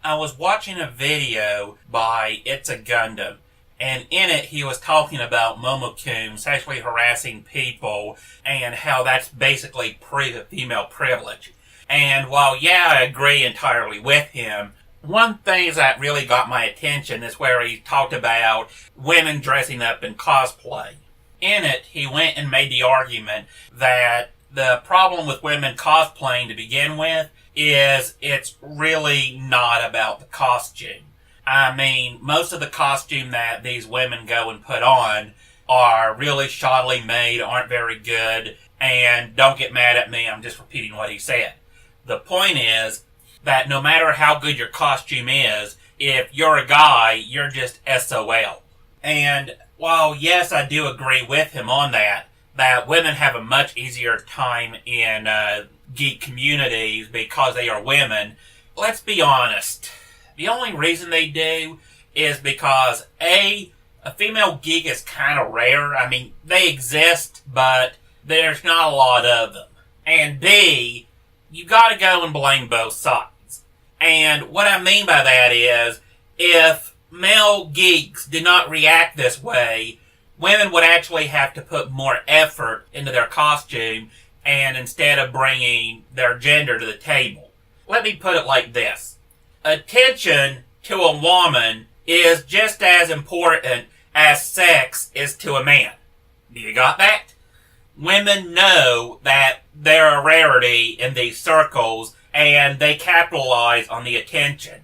I was watching a video by It's a Gundam, and in it he was talking about Momokun sexually harassing people and how that's basically female privilege. And while I agree entirely with him, one thing that really got my attention is where he talked about women dressing up in cosplay. In it, he went and made the argument that the problem with women cosplaying to begin with is it's really not about the costume. I mean, most of the costume that these women go and put on are really shoddily made, aren't very good, and don't get mad at me, I'm just repeating what he said. The point is that no matter how good your costume is, if you're a guy, you're just SOL. And while yes, I do agree with him on that women have a much easier time in geek communities because they are women, let's be honest. The only reason they do is because A, a female geek is kind of rare. I mean, they exist, but there's not a lot of them. And B, you gotta go and blame both sides. And what I mean by that is, if male geeks did not react this way, women would actually have to put more effort into their costume and instead of bringing their gender to the table. Let me put it like this. Attention to a woman is just as important as sex is to a man. Do you got that? Women know that they're a rarity in these circles and they capitalize on the attention.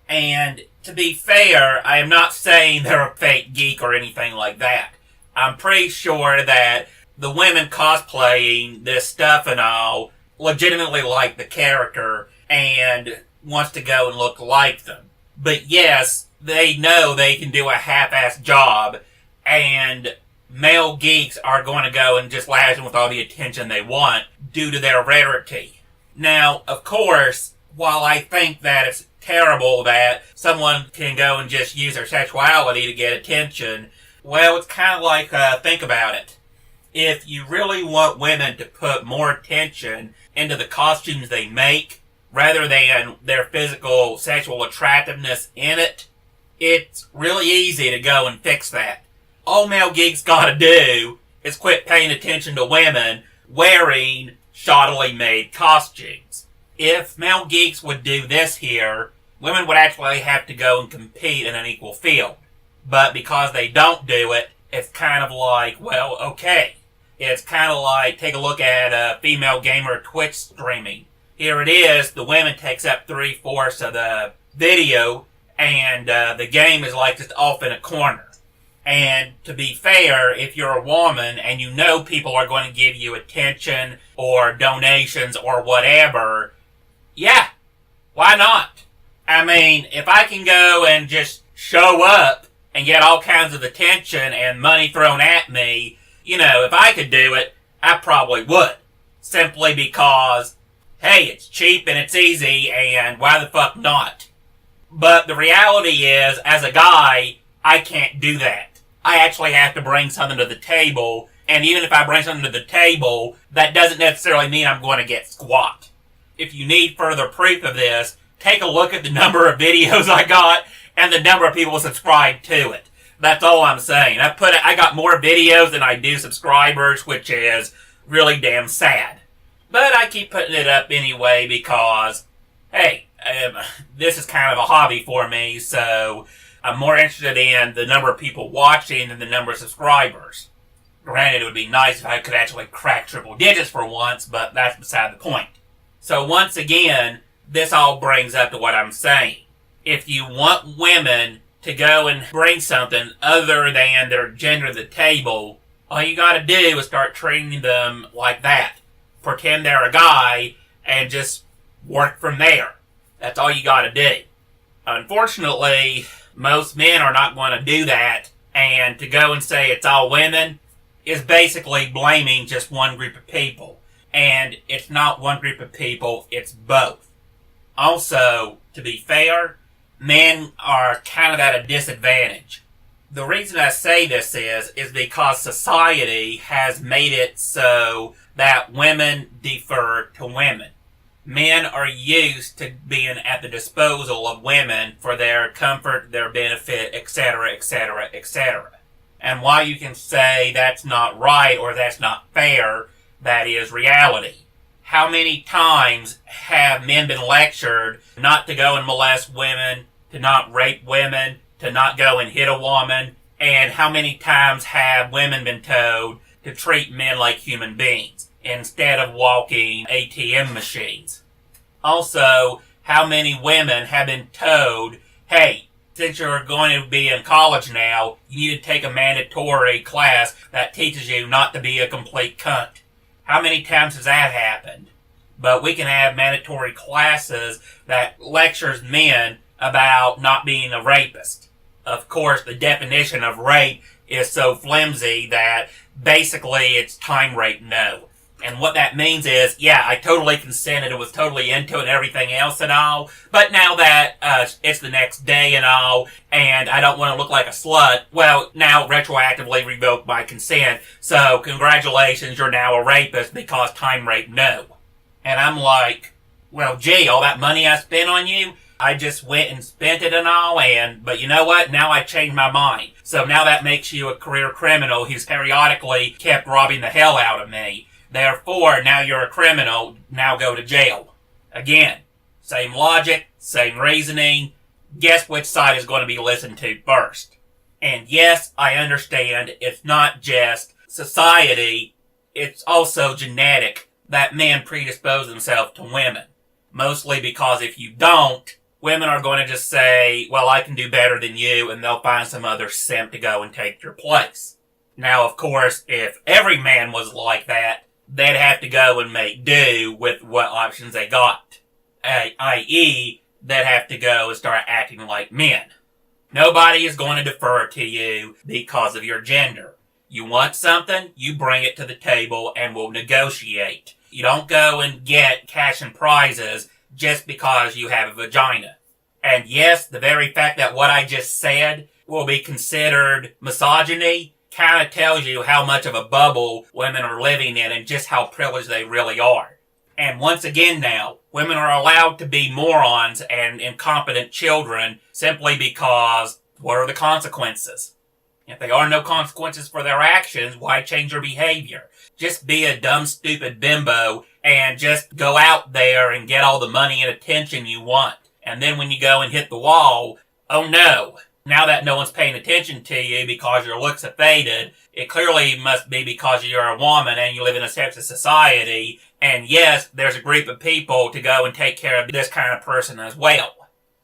And to be fair, I am not saying they're a fake geek or anything like that. I'm pretty sure that the women cosplaying this stuff and all legitimately like the character and wants to go and look like them. But yes, they know they can do a half-assed job, and male geeks are going to go and just lash them with all the attention they want due to their rarity. Now, of course, while I think that it's terrible that someone can go and just use their sexuality to get attention, well, it's kind of like, think about it. If you really want women to put more attention into the costumes they make, rather than their physical sexual attractiveness in it, it's really easy to go and fix that. All male geeks gotta do is quit paying attention to women wearing shoddily made costumes. If male geeks would do this here, women would actually have to go and compete in an equal field. But because they don't do it, it's kind of like, well, okay. It's kind of like, take a look at a female gamer Twitch streaming. Here it is, the women takes up 3/4 of the video, and the game is like just off in a corner. And to be fair, if you're a woman and you know people are going to give you attention or donations or whatever, yeah, why not? I mean, if I can go and just show up and get all kinds of attention and money thrown at me, if I could do it, I probably would. Simply because, hey, it's cheap and it's easy, and why the fuck not? But the reality is, as a guy, I can't do that. I actually have to bring something to the table, and even if I bring something to the table, that doesn't necessarily mean I'm going to get squat. If you need further proof of this, take a look at the number of videos I got and the number of people subscribed to it. That's all I'm saying. I got more videos than I do subscribers, which is really damn sad. But I keep putting it up anyway because, hey, this is kind of a hobby for me, so I'm more interested in the number of people watching than the number of subscribers. Granted, it would be nice if I could actually crack triple digits for once, but that's beside the point. So once again, this all brings up to what I'm saying. If you want women to go and bring something other than their gender to the table, all you gotta do is start treating them like that. Pretend they're a guy and just work from there. That's all you gotta do. Unfortunately, most men are not going to do that, and to go and say it's all women is basically blaming just one group of people. And it's not one group of people, it's both. Also, to be fair, men are kind of at a disadvantage. The reason I say this is because society has made it so that women defer to women. Men are used to being at the disposal of women for their comfort, their benefit, etc., etc., etc. And while you can say that's not right or that's not fair, that is reality. How many times have men been lectured not to go and molest women, to not rape women, to not go and hit a woman, and how many times have women been told to treat men like human beings instead of walking ATM machines? Also, how many women have been told, hey, since you're going to be in college now, you need to take a mandatory class that teaches you not to be a complete cunt. How many times has that happened? But we can have mandatory classes that lectures men about not being a rapist. Of course, the definition of rape is so flimsy that basically it's time rape no. And what that means is, yeah, I totally consented and was totally into it and everything else and all, but now that it's the next day and all, and I don't want to look like a slut, well, now retroactively revoke my consent, so congratulations, you're now a rapist because time rape no. And I'm like, well, gee, all that money I spent on you, I just went and spent it and all, but you know what? Now I changed my mind. So now that makes you a career criminal who's periodically kept robbing the hell out of me. Therefore, now you're a criminal, now go to jail. Again, same logic, same reasoning. Guess which side is going to be listened to first. And yes, I understand it's not just society, it's also genetic that men predispose themselves to women. Mostly because if you don't, women are going to just say, well, I can do better than you, and they'll find some other simp to go and take your place. Now, of course, if every man was like that, they'd have to go and make do with what options they got. I.e., they'd have to go and start acting like men. Nobody is going to defer to you because of your gender. You want something, you bring it to the table and we'll negotiate. You don't go and get cash and prizes just because you have a vagina. And yes, the very fact that what I just said will be considered misogyny kind of tells you how much of a bubble women are living in and just how privileged they really are. And once again now, women are allowed to be morons and incompetent children simply because what are the consequences? If there are no consequences for their actions, why change your behavior? Just be a dumb, stupid bimbo and just go out there and get all the money and attention you want. And then when you go and hit the wall, oh no. Now that no one's paying attention to you because your looks have faded, it clearly must be because you're a woman and you live in a sexist society. And yes, there's a group of people to go and take care of this kind of person as well.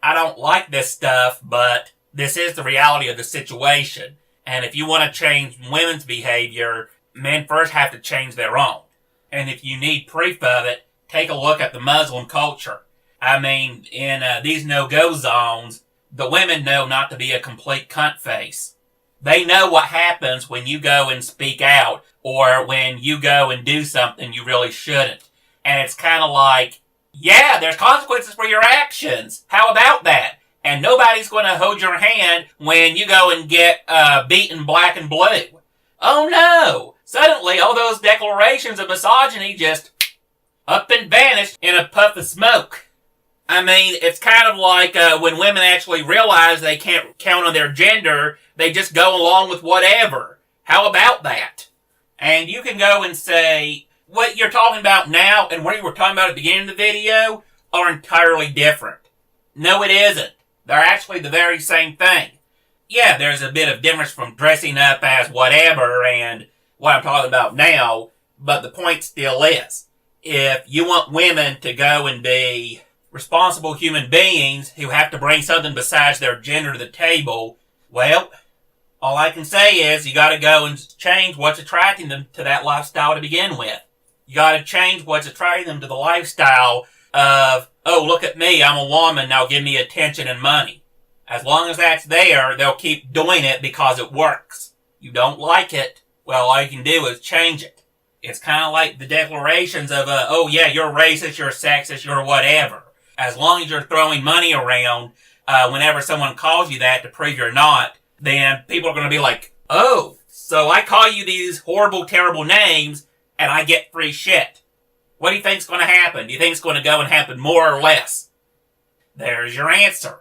I don't like this stuff, but this is the reality of the situation. And if you want to change women's behavior, men first have to change their own. And if you need proof of it, take a look at the Muslim culture. I mean, in these no-go zones, the women know not to be a complete cunt face. They know what happens when you go and speak out or when you go and do something you really shouldn't. And it's kind of like, yeah, there's consequences for your actions. How about that? And nobody's going to hold your hand when you go and get beaten black and blue. Oh no! Suddenly all those declarations of misogyny just up and vanished in a puff of smoke. I mean, it's kind of like when women actually realize they can't count on their gender, they just go along with whatever. How about that? And you can go and say, what you're talking about now and what you were talking about at the beginning of the video are entirely different. No, it isn't. They're actually the very same thing. Yeah, there's a bit of difference from dressing up as whatever and what I'm talking about now, but the point still is, if you want women to go and be responsible human beings who have to bring something besides their gender to the table, well, all I can say is you gotta go and change what's attracting them to that lifestyle to begin with. You gotta change what's attracting them to the lifestyle of, oh, look at me, I'm a woman, now give me attention and money. As long as that's there, they'll keep doing it because it works. You don't like it, well, all you can do is change it. It's kind of like the declarations of, oh yeah, you're racist, you're sexist, you're whatever. As long as you're throwing money around, whenever someone calls you that to prove you're not, then people are going to be like, oh, so I call you these horrible, terrible names, and I get free shit. What do you think's going to happen? Do you think it's going to go and happen more or less? There's your answer.